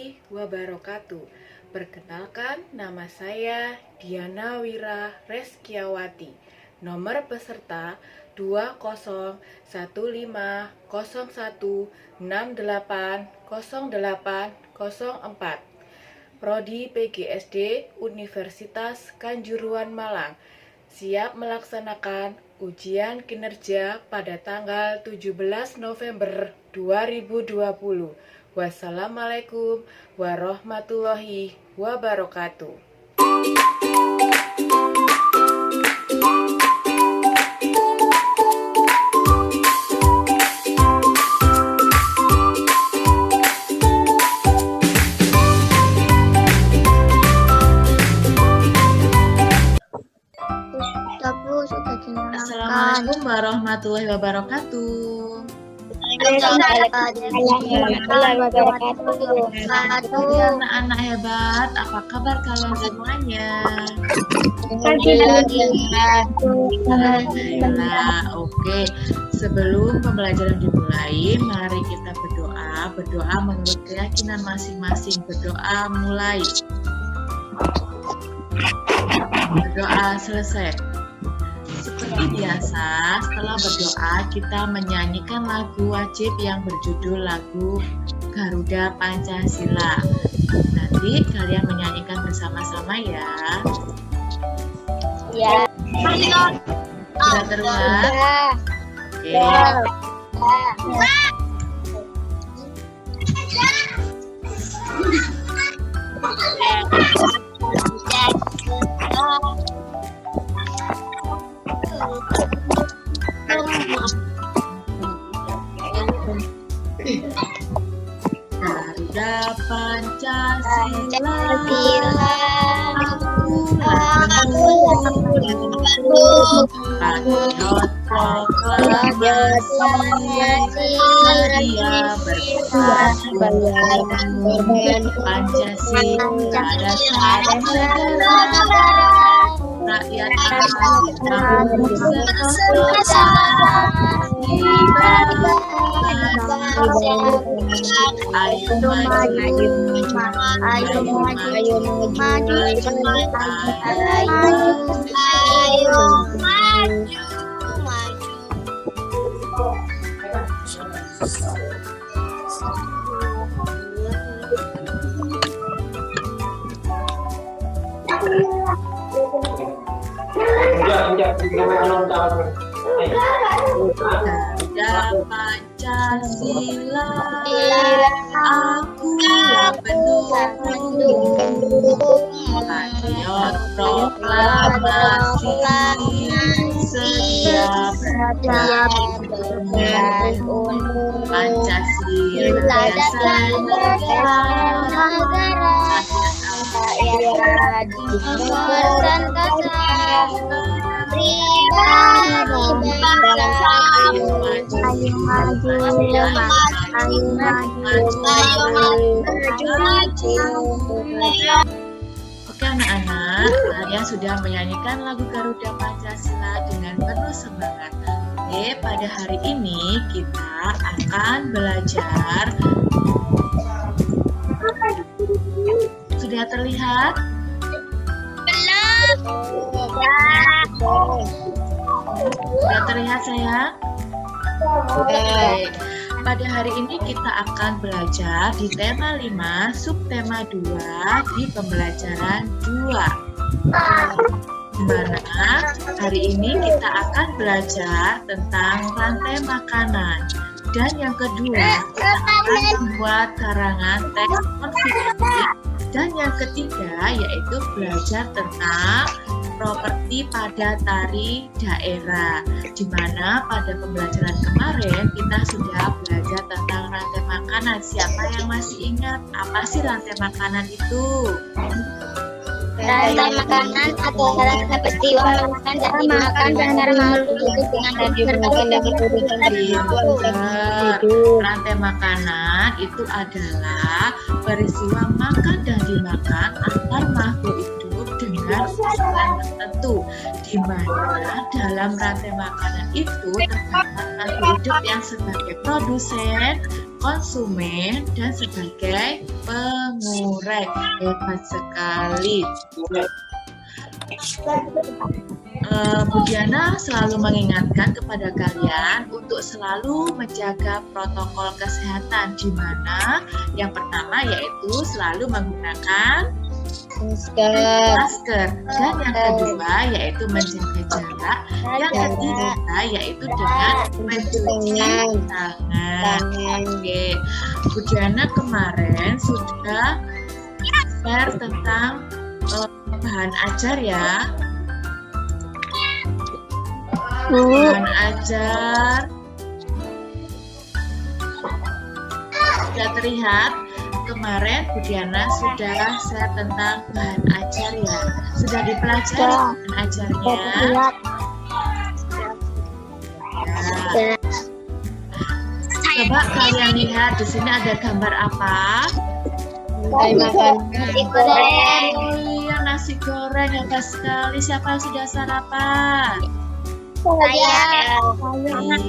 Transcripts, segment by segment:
warahmatullahi wabarakatuh. Perkenalkan, nama saya Diana Wira Reskiawati. Nomor peserta 201501680804. Prodi PGSD Universitas Kanjuruhan Malang. Siap melaksanakan ujian kinerja pada tanggal 17 November 2020. Wassalamualaikum warahmatullahi wabarakatuh. Assalamualaikum warahmatullahi wabarakatuh. Anak-anak hebat, apa kabar kalian semuanya? Oke, sebelum pembelajaran dimulai, mari kita berdoa. Berdoa menurut keyakinan masing-masing. Berdoa mulai. Berdoa selesai. Seperti biasa, setelah berdoa kita menyanyikan lagu wajib yang berjudul lagu Garuda Pancasila. Nanti kalian menyanyikan bersama-sama ya. Ya. Sudah terlihat? Oke. Garuda Pancasila, patriot proklamasi, dia berkorban Pancasila dasar negara, rakyat akan bersekutu. Ayo maju, Garuda Pancasila, aku yang pendukung, patriot proklamasi, setia berjuang, Pancasila dasar negara, rakyat Oke anak-anak, kalian sudah menyanyikan lagu Garuda Pancasila dengan penuh semangat. Oke, pada hari ini kita akan belajar. Sudah terlihat? Sudah terlihat sayang? Baik. Pada hari ini kita akan belajar di tema 5, subtema 2 di pembelajaran 2. Di mana hari ini kita akan belajar tentang rantai makanan. Dan yang kedua, kita akan membuat karangan teks konfirmasi. Dan yang ketiga, yaitu belajar tentang properti pada tari daerah, di mana pada pembelajaran kemarin kita sudah belajar tentang rantai makanan. Siapa yang masih ingat apa sih rantai makanan itu? Rantai makanan adalah peristiwa makan dan dimakan antara makhluk hidup dengan rantai makanan itu adalah peristiwa makan dan dimakan antar makhluk hidup dengan ukuran tertentu, di mana dalam rantai makanan itu terdapat makhluk hidup yang sebagai produsen, konsumen, dan sebagai pengurek. Hebat sekali. Bu Diana selalu mengingatkan kepada kalian untuk selalu menjaga protokol kesehatan, di mana yang pertama yaitu selalu menggunakan masker, dan yang kedua yaitu menjaga jarak, yang ketiga yaitu dengan mencuci tangan. Oke, Bu Diana kemarin sudah share tentang bahan ajar ya. Bahan ajar sudah terlihat. Kemarin Bu Diana sudah share tentang bahan ajar ya. Sudah dipelajari bahan ajarnya. Ya. Coba kalian lihat di sini ada gambar apa? Nasi goreng. Oh iya, nasi goreng, hebat sekali. Siapa yang sudah sarapan?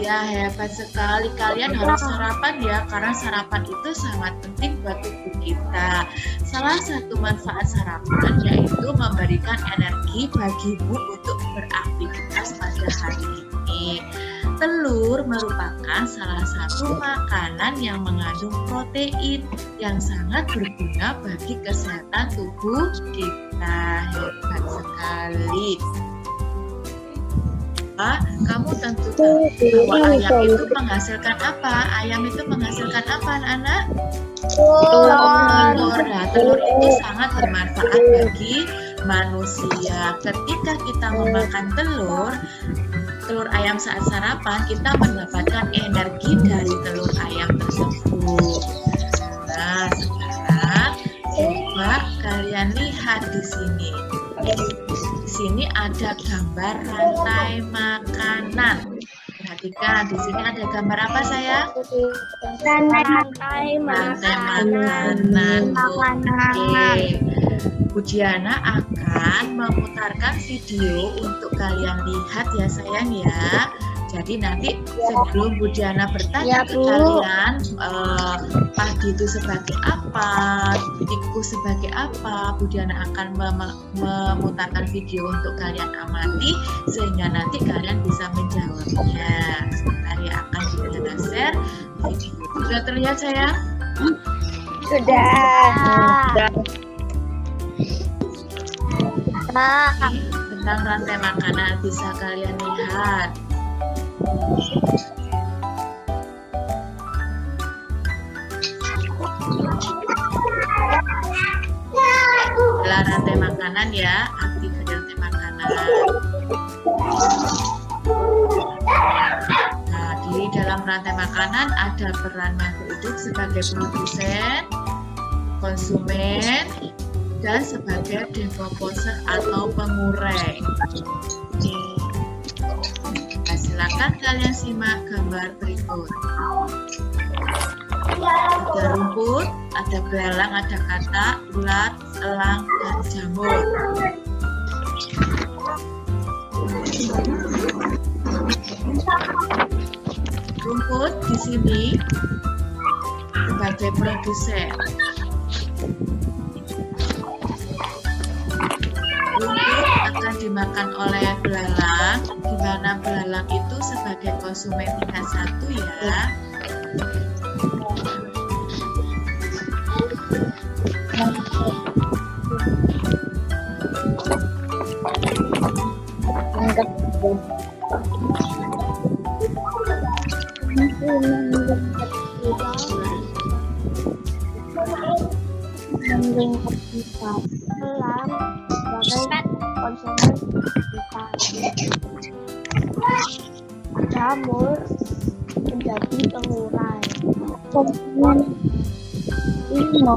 Iya, hebat sekali. Kalian harus sarapan ya, karena sarapan itu sangat penting buat tubuh kita. Salah satu manfaat sarapan yaitu memberikan energi bagimu untuk beraktivitas pada hari ini. Telur merupakan salah satu makanan yang mengandung protein yang sangat berguna bagi kesehatan tubuh kita. Hebat sekali. Kamu tentu tahu bahwa ayam itu menghasilkan apa? Ayam itu menghasilkan apa, anak-anak? Telur. Nah, telur itu sangat bermanfaat bagi manusia. Ketika kita memakan telur ayam saat sarapan, kita mendapatkan energi dari telur ayam tersebut. Nah, sekarang coba kalian lihat di sini. Di sini ada gambar rantai makanan. Perhatikan, di sini ada gambar apa sayang? Rantai makanan. Oke. Bu Diana akan memutarkan video untuk kalian lihat ya sayang ya. Jadi nanti sebelum Bu Diana bertanya ke kalian, padi itu sebagai apa, tikus sebagai apa, Bu Diana akan memutarkan video untuk kalian amati sehingga nanti kalian bisa menjawabnya. Sebentar ya, akan Bu Diana share video. Sudah terlihat sayang? Sudah. Tentang rantai makanan bisa kalian lihat. Adalah rantai makanan ya, arti dari rantai makanan. Nah, di dalam rantai makanan ada peran makhluk hidup sebagai produsen, konsumen, dan sebagai decomposer atau pengurek. Nah, silakan kalian simak gambar berikut. Ada rumput, ada belalang, ada katak, ulat, elang, dan jamur. Rumput di sini sebagai produsen. Rumput akan dimakan oleh belalang, di mana belalang itu sebagai konsumen tingkat 1 ya. Jamur menjadi pengurai. Konsumen ini mau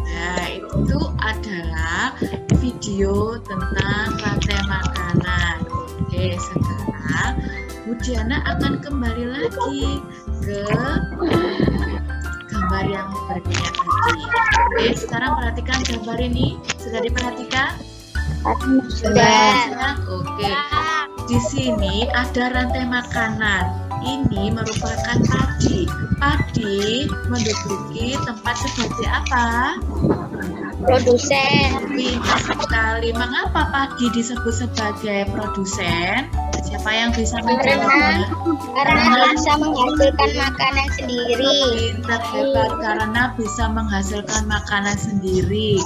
Nah, itu adalah video tentang rantai makanan. Oke, sekarang Bu Diana akan kembali lagi ke gambar gambar yang berminyak tadi. Oke, sekarang perhatikan gambar ini. Sudah diperhatikan? Sudah. Oke. Di sini ada rantai makanan. Ini merupakan padi. Padi menduduki tempat sebagai apa? Produsen. Pintar sekali. Mengapa padi disebut sebagai produsen? Siapa yang bisa menjawabnya? Karena bisa menghasilkan makanan sendiri. Pintar, hebat, karena bisa menghasilkan makanan sendiri.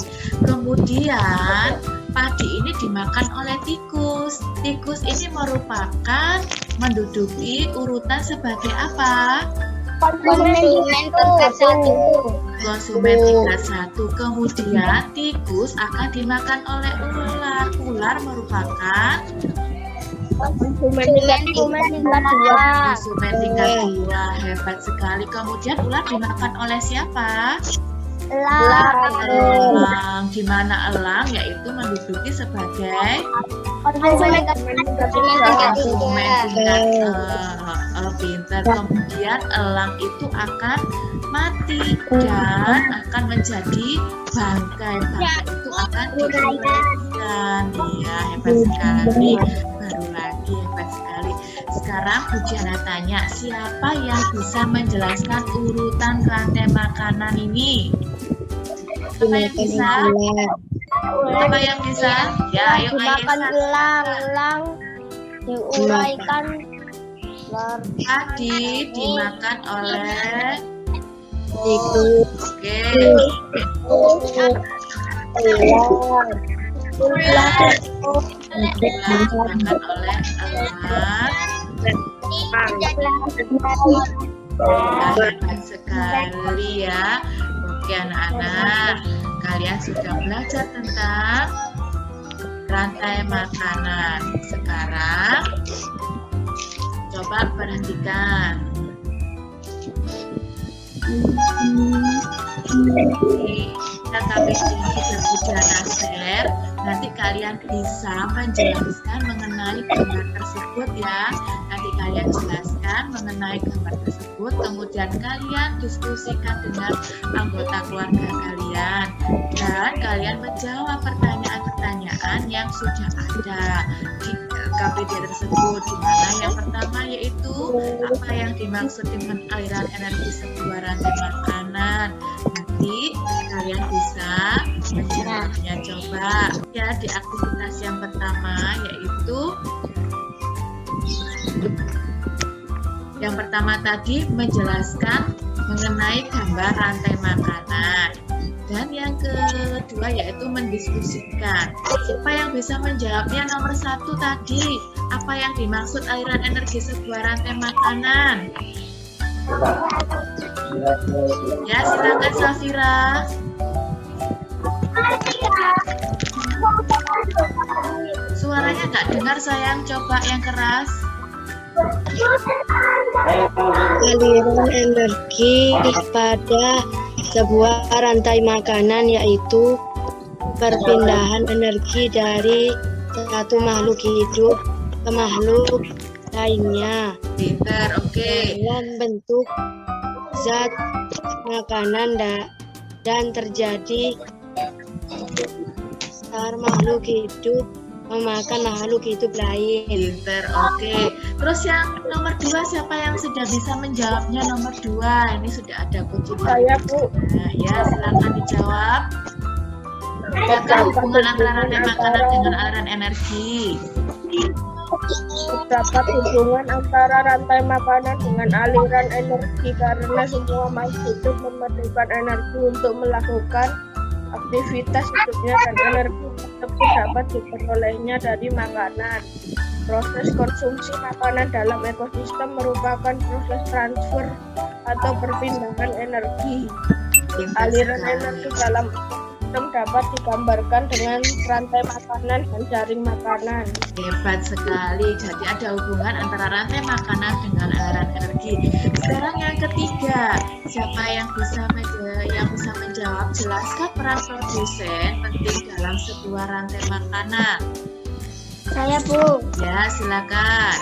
Kemudian padi ini dimakan oleh tikus. Tikus ini merupakan menduduki urutan sebagai apa? Konsumen tingkat 1. Konsumen tingkat 1. Kemudian tikus akan dimakan oleh ular. Ular merupakan Konsumen tingkat 2. konsumen tingkat 2. Hebat sekali. Kemudian ular dimakan oleh siapa? Elang. Di mana elang yaitu menduduki sebagai Konsumen tingkat 3. pintar. Kemudian elang itu akan mati dan akan menjadi bangkai. Bangkai itu akan diuraikan. Iya, hebat sekali. Baru lagi, hebat sekali. Sekarang Bu Diana tanya, siapa yang bisa menjelaskan urutan rantai makanan ini? Siapa yang bisa? Siapa yang bisa? Ya, ayo Dimakan Ayesa. elang diuraikan Tadi dimakan oleh tikus. Oke. Dimakan oleh elang. Hebat sekali ya. Oke anak-anak, kalian sudah belajar tentang rantai makanan. Sekarang coba perhatikan. Kita kami sudah Diana share. Nanti kalian bisa menjelaskan mengenai gambar tersebut ya. Nanti kalian jelaskan mengenai gambar tersebut. Kemudian kalian diskusikan dengan anggota keluarga kalian. Dan kalian menjawab pertanyaan-pertanyaan yang sudah ada di KPD tersebut. Dimana yang pertama yaitu apa yang dimaksud dengan aliran energi sebuah rantai makanan. Nanti kalian bisa menjawabnya. Coba ya di aktivitas yang pertama yaitu yang pertama tadi menjelaskan mengenai gambar rantai makanan. Dan yang kedua yaitu mendiskusikan. Siapa yang bisa menjawabnya? Nomor 1 tadi, apa yang dimaksud aliran energi sebuah rantai makanan? Ya, silakan Safira. Suaranya nggak dengar sayang, coba yang keras. Aliran energi pada sebuah rantai makanan yaitu perpindahan energi dari satu makhluk hidup ke makhluk lainnya Pinter, oke. dalam bentuk zat makanan dan terjadi antar makhluk hidup memakan makhluk hidup lain. Pinter, oke. Terus yang nomor 2 siapa yang sudah bisa menjawabnya? Nomor 2 ini sudah ada kunci. Saya, Bu. Nah, ya silakan dijawab. Apakah hubungan antara rantai makanan dengan aliran energi? Terdapat hubungan antara rantai makanan dengan aliran energi karena semua makhluk hidup memerlukan energi untuk melakukan aktivitas hidupnya dan energi tersebut dapat diperolehnya dari makanan. Proses konsumsi makanan dalam ekosistem merupakan proses transfer atau perpindahan energi. Aliran energi dalam ekosistem dapat digambarkan dengan rantai makanan dan jaring makanan. Hebat sekali. Jadi ada hubungan antara rantai makanan dengan aliran energi. Sekarang yang ketiga, siapa yang bisa menjawab? Jelaskan peran produsen penting dalam sebuah rantai makanan. Saya, Bu. Ya, silakan.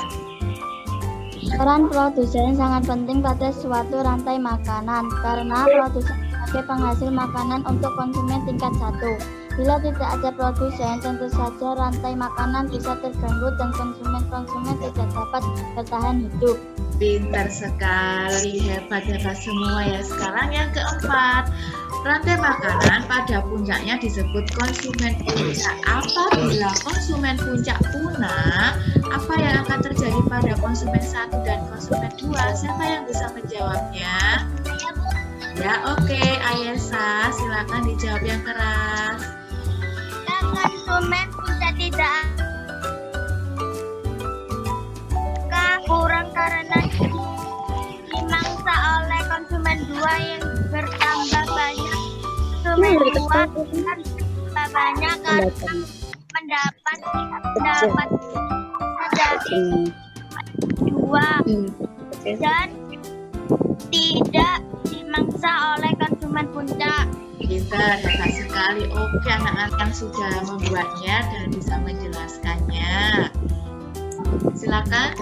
Peran produsen sangat penting pada suatu rantai makanan karena produsen sebagai penghasil makanan untuk konsumen tingkat 1. Bila tidak ada produsen, tentu saja rantai makanan bisa terganggu dan konsumen-konsumen tidak dapat bertahan hidup. Pintar sekali, hebat semua ya. Sekarang yang keempat, rantai makanan pada puncaknya disebut konsumen puncak. Apabila konsumen puncak punah, apa yang akan terjadi pada konsumen 1 dan konsumen 2? Siapa yang bisa menjawabnya? Ya, oke, Ayesa, silakan dijawab yang keras. Konsumen puncak tidak kurang karena dimangsa oleh konsumen 2 yang bertambah banyak. Konsumen 2 akan bertambah banyak karena mendapat dari 2 dan tidak dimangsa oleh konsumen puncak. Pintar, hebat sekali. Oke, anak-anak yang sudah membuatnya dan bisa menjelaskannya. Silakan.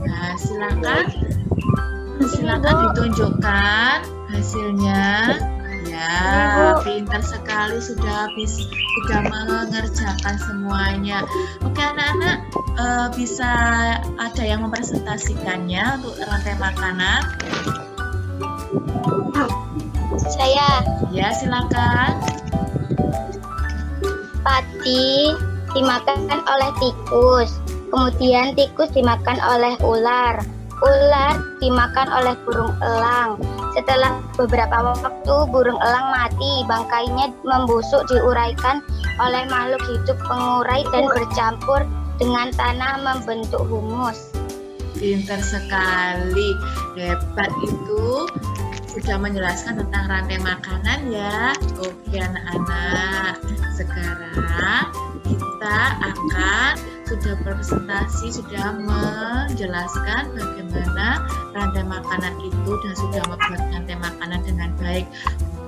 Nah, silakan ditunjukkan hasilnya. Ya, pintar sekali, sudah mengerjakan semuanya. Oke, anak-anak, bisa ada yang mempresentasikannya untuk rantai makanan? Saya Ya, silakan. padi dimakan oleh tikus, kemudian tikus dimakan oleh ular, ular dimakan oleh burung elang. Setelah beberapa waktu burung elang mati, bangkainya membusuk diuraikan oleh makhluk hidup pengurai dan bercampur dengan tanah membentuk humus. Pintar sekali, hebat itu. Sudah menjelaskan tentang rantai makanan ya. Oke anak-anak, sekarang kita akan sudah berpresentasi, sudah menjelaskan bagaimana rantai makanan itu dan sudah membuat rantai makanan dengan baik.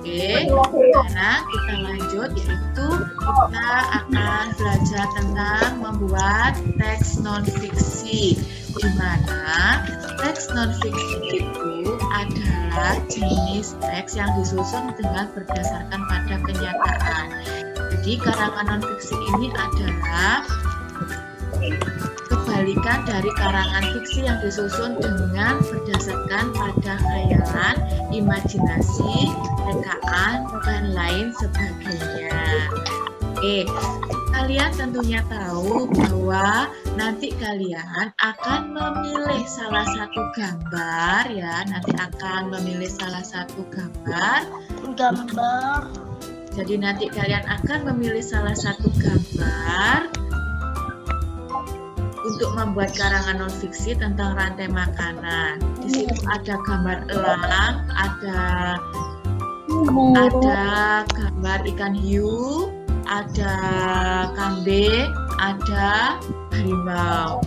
Oke, sekarang kita lanjut, yaitu kita akan belajar tentang membuat teks non-fiksi, di mana teks non-fiksi itu adalah jenis teks yang disusun dengan berdasarkan pada kenyataan. Jadi karangan non-fiksi ini adalah kebalikan dari karangan fiksi yang disusun dengan berdasarkan pada khayalan, imajinasi, rekaan, dan lain sebagainya. Oke, kalian tentunya tahu bahwa nanti kalian akan memilih salah satu gambar ya, Jadi nanti kalian akan memilih salah satu gambar untuk membuat karangan non-fiksi tentang rantai makanan. Di situ ada gambar elang, ada gambar ikan hiu, ada kambing, ada harimau.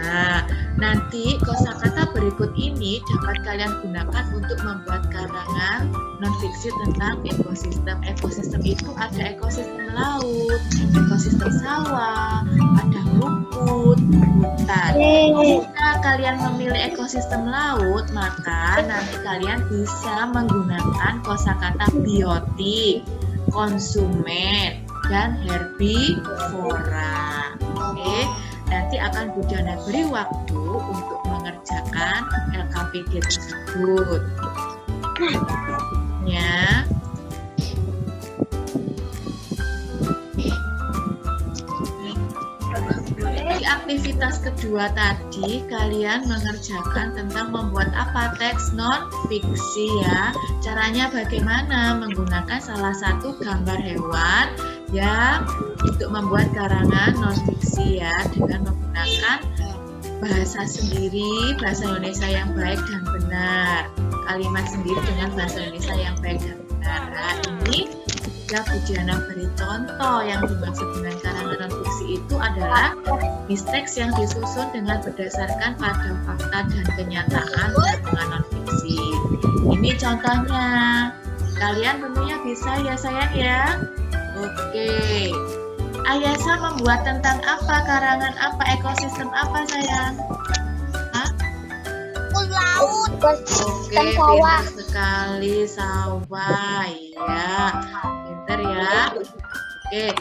Nah, nanti kosakata berikut ini dapat kalian gunakan untuk membuat karangan non-fiksi tentang ekosistem. Ekosistem itu ada ekosistem laut, ekosistem sawah, ada rumput, hutan. Jika kalian memilih ekosistem laut, maka nanti kalian bisa menggunakan kosakata biotik, konsumen, dan herbivora. Oke, nanti akan Bu Diana beri waktu untuk mengerjakan LKPD tersebut. Ya. Di aktivitas kedua tadi kalian mengerjakan tentang membuat apa? Teks non-fiksi ya. Caranya bagaimana? Menggunakan salah satu gambar hewan yang untuk membuat karangan non-fiksi ya, dengan menggunakan bahasa sendiri, bahasa Indonesia yang baik dan benar, kalimat sendiri dengan bahasa Indonesia yang baik dan benar. Nah, ini jika Bu Diana beri contoh, yang dimaksud dengan karangan non-fiksi itu adalah teks yang disusun dengan berdasarkan pada fakta dan kenyataan karangan non-fiksi. Ini contohnya. Kalian tentunya bisa ya sayang ya. Oke. Ayasa membuat tentang apa? Karangan apa? Ekosistem apa sayang? Hah? Laut. Oke, pintar sekali sawah. Iya, pintar ya. Oke,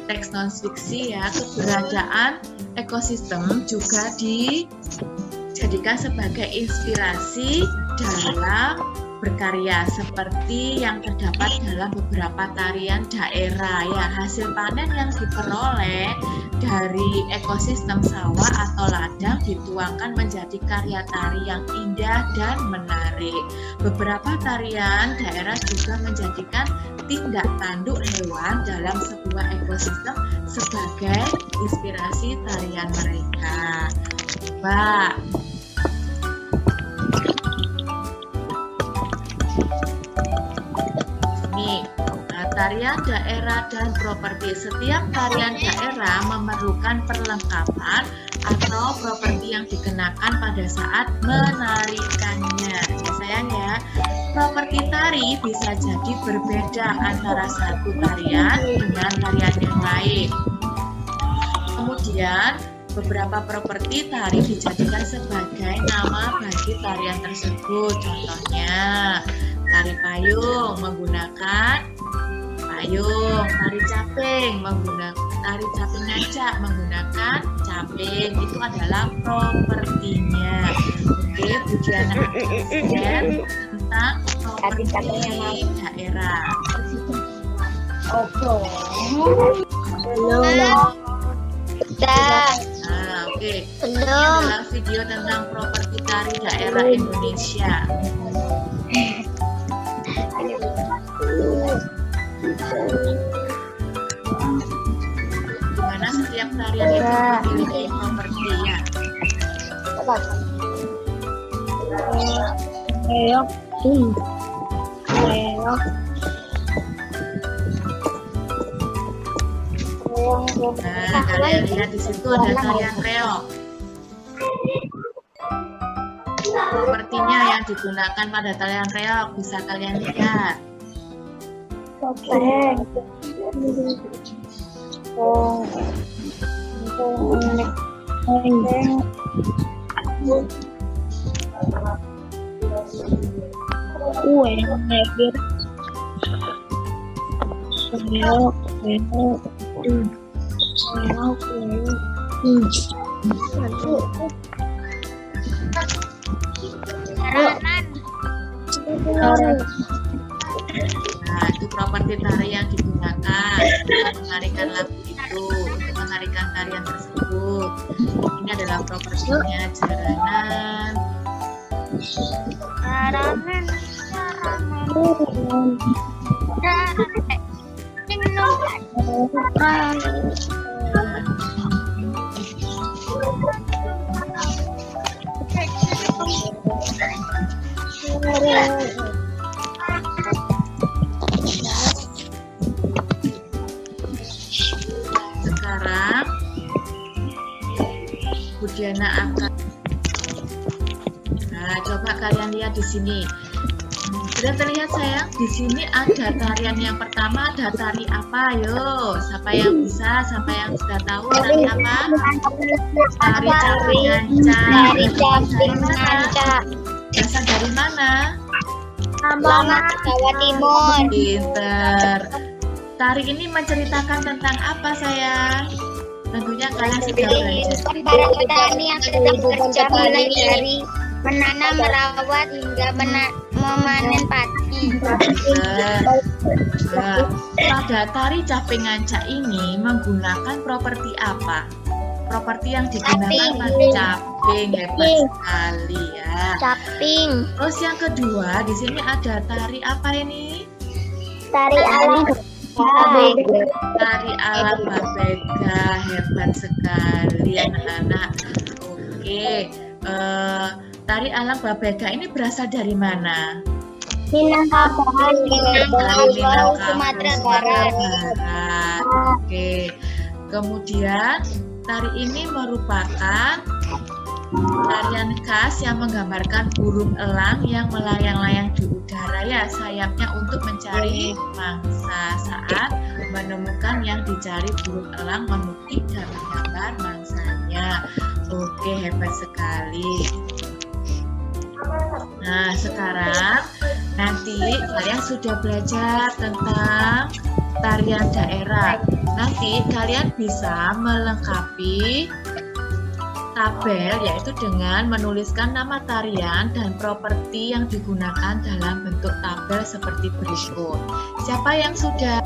teks non fiksi ya, keberadaan ekosistem juga dijadikan sebagai inspirasi dalam berkarya seperti yang terdapat dalam beberapa tarian daerah ya. Hasil panen yang diperoleh dari ekosistem sawah atau ladang dituangkan menjadi karya tari yang indah dan menarik. Beberapa tarian daerah juga menjadikan tindak tanduk hewan dalam sebuah ekosistem sebagai inspirasi tarian mereka. Coba tarian daerah dan properti. Setiap tarian daerah memerlukan perlengkapan atau properti yang dikenakan pada saat menarikannya. Ya sayang ya, properti tari bisa jadi berbeda antara satu tarian dengan tarian yang lain. Kemudian beberapa properti tari dijadikan sebagai nama bagi tarian tersebut. Contohnya tari payung menggunakan payung, tari caping menggunakan tari caping ngancak menggunakan caping, itu adalah propertinya. Oke, Bu Diana akan share tentang properti daerah. Oke. Ini adalah video tentang properti tari daerah Indonesia. Dimana setiap tarian itu memiliki properti ya. Nah, kalian lihat di situ ada tarian reog. Propertinya yang digunakan pada tarian reog bisa kalian lihat. Nah, itu properti tari yang digunakan untuk menarikan lagu itu, untuk menarikan tarian tersebut. Ini adalah propertinya jaranan. Sekarang Bu Diana akan coba kalian lihat di sini. Sudah terlihat sayang? Di sini ada tarian yang pertama, ada tari apa? Ayo, siapa yang bisa? Siapa yang sudah tahu tari apa? Tari caping ngancak. Tari caping ngancak. Berasal dari mana? Jawa Timur. Pinter. Tari ini menceritakan tentang apa sayang? Tentunya kalian sudah belajar. Para petani yang sedang bekerja mulai dari menanam, merawat hingga memanen padi. Pada tari caping ngancak ini menggunakan properti apa? Properti yang digunakan pada caping, hebat sekali ya. Caping. Terus yang kedua, di sini ada tari apa ini? Tari alam. Tari alam Babega, hebat sekali anak-anak. Oke, tari alam Babega ini berasal dari mana? Minangkabau, Sumatera Barat. Oke, kemudian tari ini merupakan tarian khas yang menggambarkan burung elang yang melayang-layang di udara ya, sayapnya untuk mencari mangsa saat menemukan yang dicari burung elang memukik gambar-gambar mangsanya. Oke, hebat sekali. Nah, sekarang nanti kalian sudah belajar tentang tarian daerah. Nanti kalian bisa melengkapi tabel yaitu dengan menuliskan nama tarian dan properti yang digunakan dalam bentuk tabel seperti berikut. Siapa yang sudah?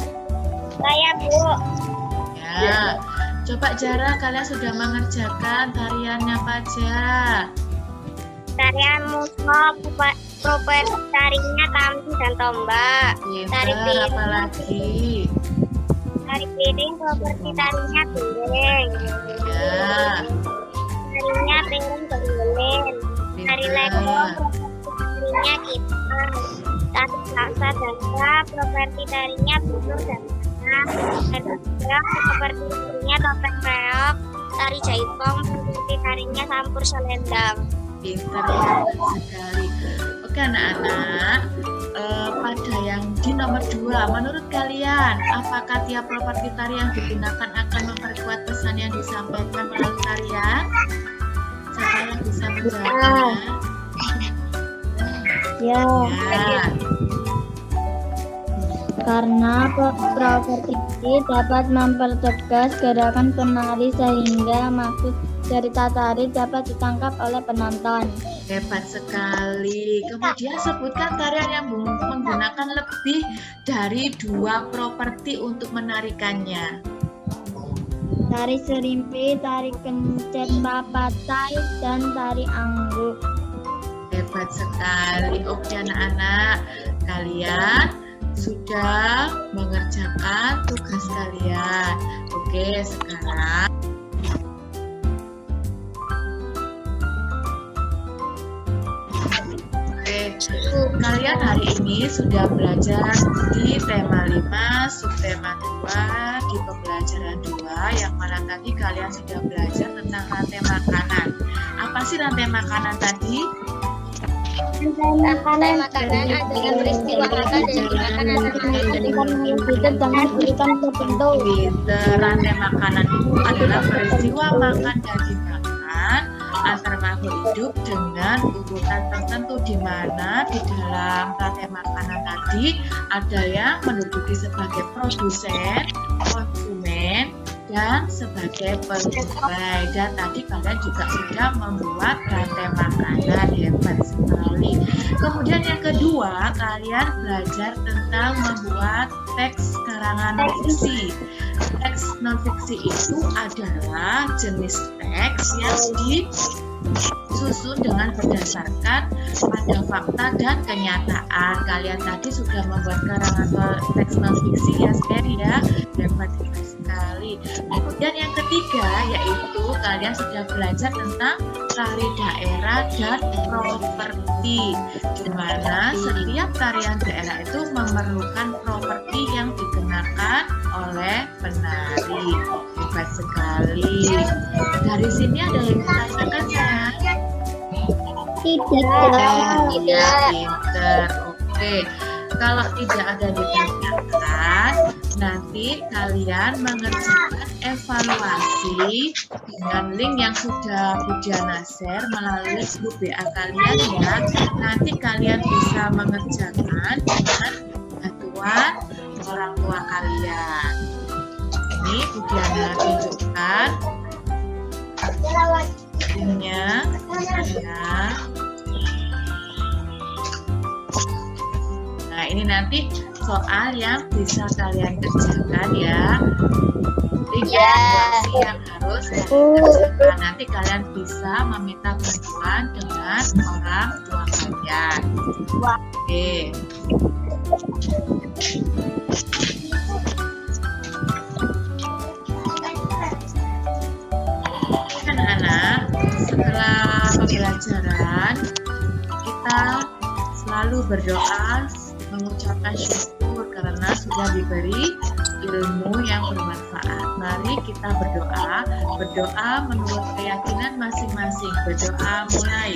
Saya, Bu. Ya. Coba Jara, kalian sudah mengerjakan tariannya apa aja? Tarian musok, properti tarinya tampi dan tombak. Tari Pintar, piring. apa lagi? Tari piring, properti tarinya piring. Ya. Tarinya piring berlilin. Tari lego, Pintar. properti tarinya kipas. Tari laksa dada, properti tarinya bunur dan tanah. Tari reog, properti tarinya topeng reog. Tari jaipong, properti tarinya sampur selendang. Pintar sekali. Oke anak-anak, pada yang di nomor 2, menurut kalian apakah tiap properti tari yang digunakan akan memperkuat pesan yang disampaikan melalui tarian? Siapa yang bisa menjawabnya? Ya, Ya, karena properti dapat mempertegas gerakan penari sehingga maksud cerita tari dapat ditangkap oleh penonton. hebat sekali. Kemudian sebutkan tarian yang menggunakan lebih dari 2 properti untuk menarikannya. Tari serimpi, tari kencet papatai, dan tari angguk. Hebat sekali. Oke anak-anak, kalian sudah mengerjakan tugas kalian. Oke, sekarang kalian hari ini sudah belajar di tema 5, subtema 2 di pembelajaran 2, yang mana tadi kalian sudah belajar tentang rantai makanan. Apa sih rantai makanan tadi? Rantai makanan adalah peristiwa makan dan dimakan berikan tertentu. Rantai makanan itu adalah peristiwa makan dan dimakan antar makhluk hidup dengan urutan tertentu, di mana di dalam rantai makanan tadi ada yang menduduki sebagai produsen, konsumen, dan sebagai penjual. Dan tadi kalian juga sudah membuat rantai makanan, hebat sekali. Kemudian yang kedua, kalian belajar tentang membuat teks karangan fiksi. Teks non-fiksi itu adalah jenis teks yang disusun dengan berdasarkan pada fakta dan kenyataan. Kalian tadi sudah membuat karangan teks non-fiksi ya, ya, hebat sekali. Kemudian yang ketiga yaitu kalian sudah belajar tentang tari daerah dan properti, di mana setiap tarian daerah itu memerlukan properti yang dikenakan oleh penari. Hebat sekali. Dari sini ada yang ditanyakan ya? Tidak. Pinter. Oke. Kalau tidak ada ditanyakan, nanti kalian mengerjakan evaluasi dengan link yang sudah Bu Diana share melalui grup WA kalian ya. Nanti kalian bisa mengerjakan dengan bantuan orang tua kalian. Ini Bu Diana tunjukkan linknya ya. Nah, ini nanti soal yang bisa kalian kerjakan ya. Evaluasi yang harus kalian kerjakan. Nanti kalian bisa meminta bantuan dengan orang tua kalian. Oke. Anak-anak, setelah pembelajaran kita selalu berdoa, mengucapkan syukur karena sudah diberi ilmu yang bermanfaat. Mari kita berdoa menurut keyakinan masing-masing. Berdoa mulai.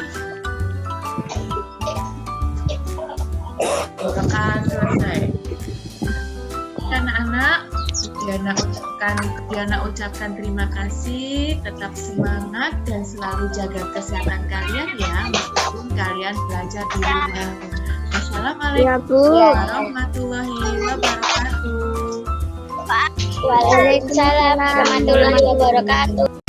Doakan selesai. Anak-anak, Diana ucapkan terima kasih, tetap semangat dan selalu jaga kesehatan kalian ya, meskipun kalian belajar di rumah. Wassalamualaikum warahmatullahi wabarakatuh. Waalaikumsalam warahmatullahi wabarakatuh.